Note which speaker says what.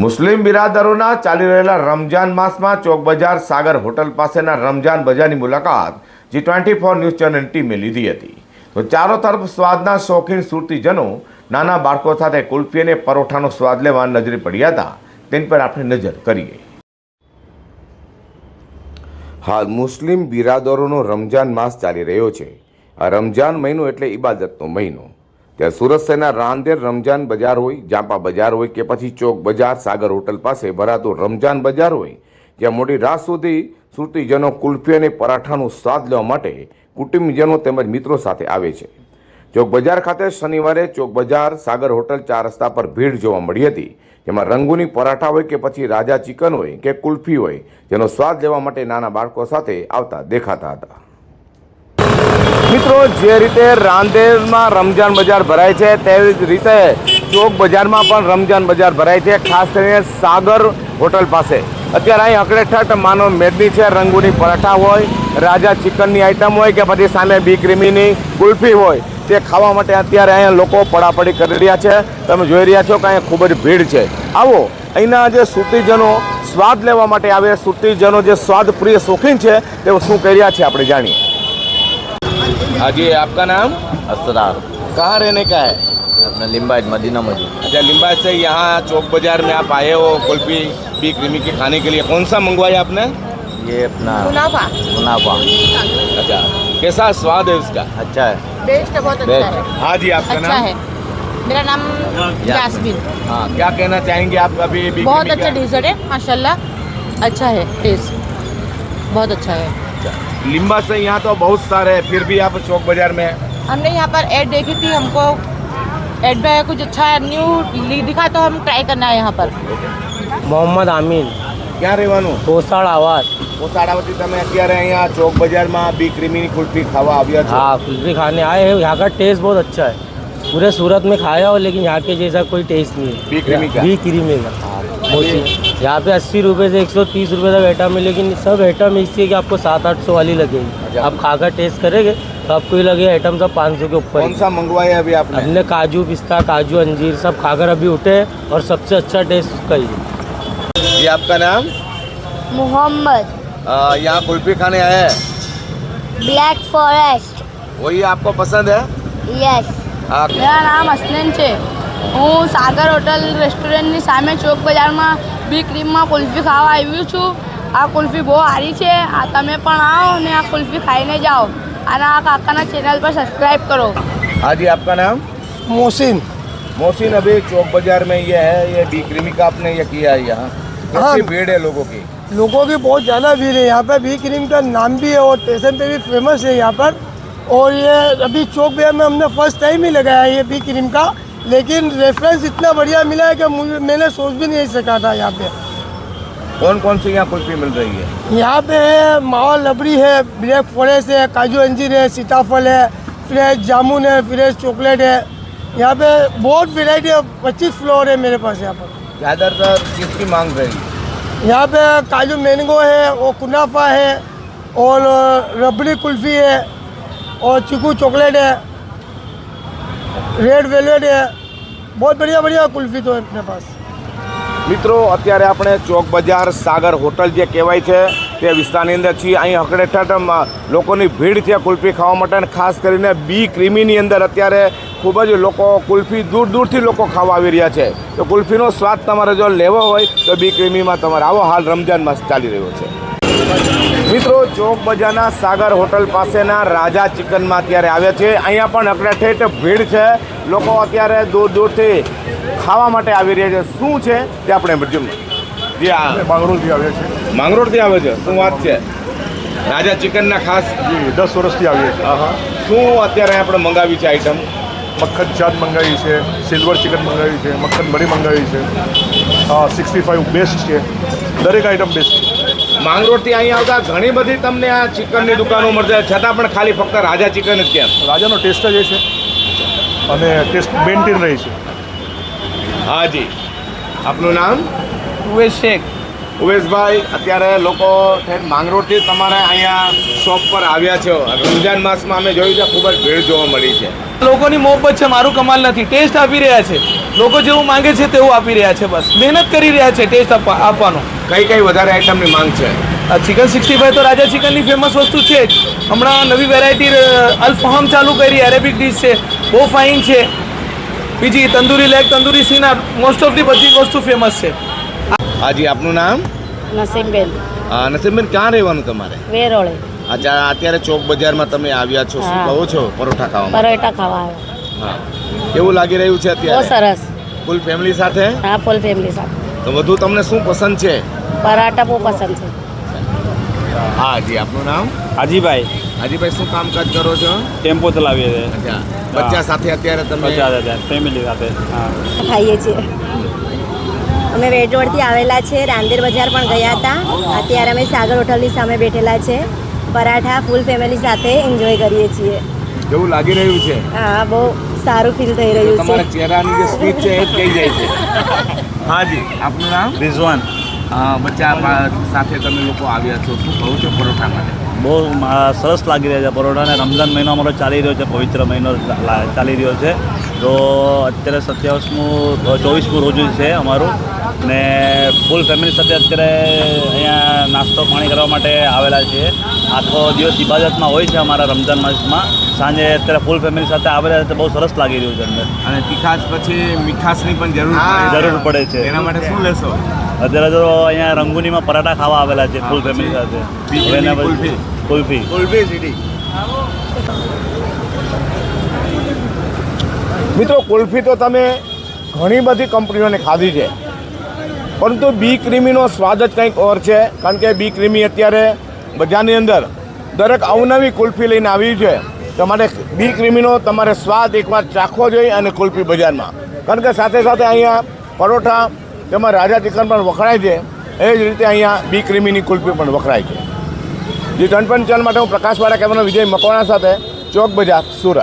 Speaker 1: મુસ્લિમ બિરાદરોના ચાલી રહેલા રમજાન માસમાં ચોક બજાર સાગર હોટલ પાસેના રમજાન બજારની મુલાકાત G24 ન્યૂઝ ચેનલ ટીમે લીધી હતી. તો ચારો તરફ સ્વાદના શોખીન સુરતીજનો નાના બાળકો સાથે કુલ્ફી અને પરોઠાનો સ્વાદ લેવા નજરે પડ્યા હતા. તેની પર આપણે નજર કરીએ. હાલ મુસ્લિમ બિરાદરોનો રમજાન માસ ચાલી રહ્યો છે. આ રમજાન મહિનો એટલે ઇબાદતનો મહિનો. ત્યાં સુરત શહેરના રાંદેર રમજાન બજાર હોય, જાંપા બજાર હોય કે પછી ચોક બજાર સાગર હોટલ પાસે ભરાતું રમજાન બજાર હોય, જ્યાં મોડી રાત સુધી સુરતીજનો કુલ્ફી અને પરાઠાનો સ્વાદ લેવા માટે કુટુંબીજનો તેમજ મિત્રો સાથે આવે છે. ચોક બજાર ખાતે શનિવારે ચોક બજાર સાગર હોટલ 4 રસ્તા પર ભીડ જોવા મળી હતી, જેમાં રંગૂની પરાઠા હોય કે પછી રાજા ચિકન હોય કે કુલ્ફી હોય, જેનો સ્વાદ લેવા માટે નાના બાળકો સાથે આવતા દેખાતા હતા. મિત્રો, જે રીતે રાંદેરમાં રમજાન બજાર ભરાય છે તેવી જ રીતે ચોક બજારમાં પણ રમજાન બજાર ભરાય છે, ખાસ કરીને સાગર હોટલ પાસે. અત્યારે અહીં હકડેઠઠ માનો મેદની છે, રંગૂની પરાઠા હોય, રાજા ચિકનની આઈટમ હોય કે પછી સામે બી ક્રીમીની કુલ્ફી હોય, તે ખાવા માટે અત્યારે અહીંયા લોકો પડાપડી કરી રહ્યા છે. તમે જોઈ રહ્યા છો કે અહીંયા ખૂબ જ ભીડ છે. આવો અહીંના જે સુરતીજનો સ્વાદ લેવા માટે આવે, સુરતીજનો જે સ્વાદ પ્રિય શોખીન છે તેઓ શું કરી રહ્યા છે આપણે જાણીએ. हाँ जी, आपका नाम?
Speaker 2: असरार।
Speaker 1: कहाँ रहने का है?
Speaker 2: अपना लिम्बाइट मदीना मस्जिद।
Speaker 1: अच्छा, लिम्बाइट से यहाँ चौक बाजार में आप आए हो कुल्फी बी क्रीमी के खाने के लिए. कौन सा मंगवाया आपने?
Speaker 2: ये अपना
Speaker 3: मुनाफा।
Speaker 2: मुनाफा।
Speaker 1: अच्छा, कैसा स्वाद है उसका?
Speaker 2: अच्छा है,
Speaker 3: बेस्ट है, बहुत अच्छा है।
Speaker 1: हाँ जी, आपका
Speaker 3: अच्छा
Speaker 1: नाम?
Speaker 3: है, मेरा नाम जासमीन।
Speaker 1: हाँ, क्या कहना चाहेंगे आप अभी बी
Speaker 3: बहुत
Speaker 1: क्रीमी
Speaker 3: अच्छा
Speaker 1: का?
Speaker 3: डेजर्ट है, माशाल्लाह अच्छा है, टेस्ट बहुत अच्छा है।
Speaker 1: लिम्बा से यहाँ तो बहुत सारे है, फिर भी आप चौक बाजार में.
Speaker 3: हमने यहाँ पर एड देखी थी, हमको एड में कुछ अच्छा न्यू दिखा तो हम ट्राई करना है यहाँ पर।
Speaker 4: मोहम्मद आमीन,
Speaker 1: ક્યાં રહેવાનું?
Speaker 4: कोसाड़ आवाज।
Speaker 1: કોસાડાવતી તમે અત્યારે અહીંયા ચોક બજારમાં બી ક્રીમીની કુલ્ફી ખાવા આવ્યા છો.
Speaker 4: हाँ, कुल्फी खाने आए हैं। यहाँ का टेस्ट बहुत अच्छा है। पूरे सूरत में खाया हो लेकिन यहाँ के जैसा कोई टेस्ट नहीं है।
Speaker 1: बी क्रीमी का?
Speaker 4: बी क्रीमी का यहाँ पे 80 रुपये से 130 रुपये तक आइटम है, लेकिन सब आइटम इससे कि आपको 700-800 वाली लगेगी। आप खाकर टेस्ट करेंगे तो आपको ये लगेगा आइटम सब 500 के ऊपर।
Speaker 1: कौन सा मंगवाया अभी आपने?
Speaker 4: हमने काजू पिस्ता, काजू अंजीर सब खाकर अभी उठे हैं और सबसे अच्छा टेस्ट उसका ही है।
Speaker 1: ये आपका नाम?
Speaker 5: मोहम्मद।
Speaker 1: यहाँ कुल्फी खाने आए हैं,
Speaker 5: ब्लैक फॉरेस्ट।
Speaker 1: वही आपको पसंद है?
Speaker 5: यस।
Speaker 3: मेरा नाम असलन છે. હું સાગર હોટલ રેસ્ટોરન્ટની સામે ચોક બજારમાં બી ક્રીમમાં કુલ્ફી ખાવા આવ્યું છું. આ કુલ્ફી બહુ સારી છે. આ તમે પણ આવો અને આ કુલ્ફી ખાઈને જાઓ અને આ કાકાના ચેનલ પર સબસ્क्राइब करो.
Speaker 1: हाँ जी, आपका नाम?
Speaker 4: मोहसिन।
Speaker 1: मोहसिन, अभी चौक बाजार में ये है, ये बी क्रीमी का आपने ये किया है यहाँ. कैसी भीड़ है लोगों की?
Speaker 6: लोगों की बहुत ज़्यादा भीड़ है यहाँ पे। बी क्रीम का नाम भी है और स्टेशन पे भी फेमस है यहाँ पर। और ये अभी चौक बाजार में हमने फर्स्ट टाइम ही लगाया है ये बी क्रीम का, लेकिन रेफरेंस इतना बढ़िया मिला है कि मैंने सोच भी नहीं सका था। यहाँ पे
Speaker 1: कौन कौन सी यहाँ कुल्फी मिल रही है?
Speaker 6: यहाँ पे है मावा लबड़ी है, ब्लैक फॉरेस्ट है, काजू अंजीर है, सीताफल है, फ्रेश जामुन है, फ्रेश चॉकलेट है। यहाँ पे बहुत वेराइटी है, 25 फ्लेवर है मेरे पास यहाँ पर।
Speaker 1: ज़्यादातर किसकी मांग रही है?
Speaker 6: यहाँ पे काजू मैंगो है और कुनाफा है और रबड़ी कुल्फ़ी है और चीकू चॉकलेट है, रेड वेलवेट है। बहुत बढ़िया बढ़िया कुल्फ़ी तो है अपने पास।
Speaker 1: મિત્રો, અત્યારે આપણે ચોક બજાર સાગર હોટલ જે કહેવાય છે તે વિસ્તારની અંદર છીએ. અહીં હકડેઠઠ લોકોની ભીડ છે કુલ્ફી ખાવા માટે, અને ખાસ કરીને બી ક્રીમીની અંદર અત્યારે ખૂબ જ લોકો કુલ્ફી દૂર દૂરથી લોકો ખાવા આવી રહ્યા છે. તો કુલ્ફીનો સ્વાદ તમારે જો લેવો હોય તો બી ક્રીમીમાં તમારે આવો. હાલ રમજાન માસ ચાલી રહ્યો છે. મિત્રો, ચોક બજારના સાગર હોટલ પાસેના રાજા ચિકનમાં અત્યારે આવ્યા છે. અહીંયા પણ હકડેઠઠ ભીડ છે. લોકો અત્યારે દૂર દૂરથી ખાવા માટે આવી રહ્યા છે. શું છે તે આપણે જે આ
Speaker 7: માંગરોળથી આવે છે।
Speaker 1: માંગરોળથી આવે છે. શું વાત છે? રાજા ચિકનના ખાસ
Speaker 7: જી 10 વર્ષથી આવીએ છીએ।
Speaker 1: શું અત્યારે આપણે મંગાવી છે આઈટમ?
Speaker 7: મક્ખન ચાટ મંગાવી છે, સિલ્વર ચિકન મંગાવી છે, મક્ખન મરી મંગાવી છે, 65 બેસ્ટ છે, દરેક આઈટમ બેસ્ટ છે।
Speaker 1: માંગરોળથી અહીં આવતા ઘણી બધી તમને આ ચિકનની દુકાનો મળશે, છતાં પણ ખાલી ફક્ત રાજા ચિકન જ કેમ?
Speaker 7: રાજાનો ટેસ્ટ જ એ છે અને ટેસ્ટ મેન્ટેન રહી છે।
Speaker 1: હા જી, આપનું નામ?
Speaker 4: उवेश शेख।
Speaker 1: ઉવેશભાઈ, અત્યારે લોકો માંગરોળથી તમારે અહીંયા શોપ પર આવ્યા છો. રમજાન માસમાં અમે જોયું છે ખૂબ જ ભીડ જોવા મળી છે.
Speaker 8: લોકોની મોહબ્બત છે, મારું કમાલ નથી. ટેસ્ટ આપી રહ્યા છે, લોકો જેવું માંગે છે તેવું આપી રહ્યા છે. બસ મહેનત કરી રહ્યા છે ટેસ્ટ આપવાનો.
Speaker 1: કઈ કઈ વધારે આઈટમની માંગ છે?
Speaker 8: ચિકન 65 તો રાજા ચિકનની ફેમસ વસ્તુ છે જ. હમણાં નવી વેરાયટી અલ્ફહામ ચાલુ કરી, અરેબિક ડીશ છે, બહુ ફાઇન છે. બીજી તંદૂરી લેગ, તંદૂરી સીના, મોસ્ટ ઓફ ધી બધી વસ્તુ ફેમસ છે.
Speaker 1: હાજી, આપનું નામ?
Speaker 3: નસીમબેન
Speaker 1: નસીબેન, ક્યાં રહેવાનું તમારે?
Speaker 3: વેરોળે
Speaker 1: અચ્છા, અત્યારે ચોક બજારમાં તમે આવ્યા છો, શું
Speaker 3: હા.
Speaker 1: કહો છો પરોઠા ખાવા?
Speaker 3: પરોઠા ખાવા આવ્યા.
Speaker 1: હા, કેવું લાગી રહ્યું છે
Speaker 3: બહુ
Speaker 1: અત્યારે?
Speaker 3: સરસ.
Speaker 1: ફૂલ ફેમિલી સાથે?
Speaker 3: હા, ફૂલ ફેમિલી સાથે.
Speaker 1: તો વધુ તમને શું પસંદ છે?
Speaker 3: પરાઠા બહુ પસંદ છે.
Speaker 1: હા જી, આપનું નામ?
Speaker 9: હાજીભાઈ
Speaker 1: હાજીભાઈ, શું કામકાજ કરો છો?
Speaker 9: ટેમ્પો ચલાવીએ છીએ
Speaker 1: અચ્છા, બચ્ચા સાથે અત્યારે તમે?
Speaker 9: ફેમિલી સાથે. હા,
Speaker 5: ખાઈએ છીએ અમે વેટવડથી આવેલા છે, રાંદેર બજાર પણ ગયા હતા. અત્યારે અમે સાગર હોટલની સામે બેઠેલા છે. પરાઠા ફૂલ ફેમિલી સાથે એન્જોય કરીએ છીએ.
Speaker 1: કેવું લાગી રહ્યું છે?
Speaker 5: હા, બહુ સારું ફીલ થઈ રહ્યું
Speaker 1: તમારા
Speaker 5: છે.
Speaker 1: ચહેરાની જે સ્પીચ છે એ જ કહી જાય છે. હા જી, આપનું નામ?
Speaker 9: રિઝવાન.
Speaker 1: બચ્ચા સાથે તમે લોકો આવ્યા છો, શું કહો છો પરોઠા માટે?
Speaker 9: બહુ સરસ લાગી રહ્યા છે પરોઠાને. રમઝાન મહિનો અમારો ચાલી રહ્યો છે, પવિત્ર મહિનો ચાલી રહ્યો છે. તો અત્યારે 24મું રોજુ છે અમારું, ને ફૂલ ફેમિલી સાથે અત્યારે અહીંયા નાસ્તો પાણી કરવા માટે આવેલા છીએ. આખો દિવસ ઇબાદતમાં હોય છે અમારા રમઝાન માસમાં. સાંજે અત્યારે ફૂલ ફેમિલી સાથે આવેલા છે, બહુ સરસ લાગી રહ્યું છે અંદર.
Speaker 1: અને તીખાશ પછી મીઠાશની પણ
Speaker 9: જરૂર પડે છે.
Speaker 1: એના માટે શું લેશો?
Speaker 9: અત્યારે તો અહીંયા રંગુનીમાં પરાઠા ખાવા આવેલા છે ફૂલ ફેમિલી સાથે.
Speaker 1: બીજી
Speaker 9: એના પછી
Speaker 1: કુલ્ફી.
Speaker 9: કુલ્ફી.
Speaker 1: સીડી. મિત્રો, કુલ્ફી તો તમે ઘણી બધી કંપનીઓને ખાધી છે, પરંતુ બી ક્રીમીનો સ્વાદ જ કંઈક ઓર છે. કારણ કે બી ક્રીમી અત્યારે બજારની અંદર દરેક અવનવી કુલ્ફી લઈને આવી છે. તમારે બી ક્રીમીનો તમારે સ્વાદ એકવાર ચાખવો જોઈએ, અને કુલ્ફી બજારમાં. કારણ કે સાથે સાથે અહીંયા પરોઠા તેમાં રાજા ચિકન પણ વખણાય છે. એ જ રીતે અહીંયા બી ક્રીમીની કુલ્ફી પણ વખણાય છે. જે ટનપન ચેનલ માટે હું પ્રકાશવાળા કહેવાનો વિજય મકવાણા સાથે, ચોક બજાર, સુરત.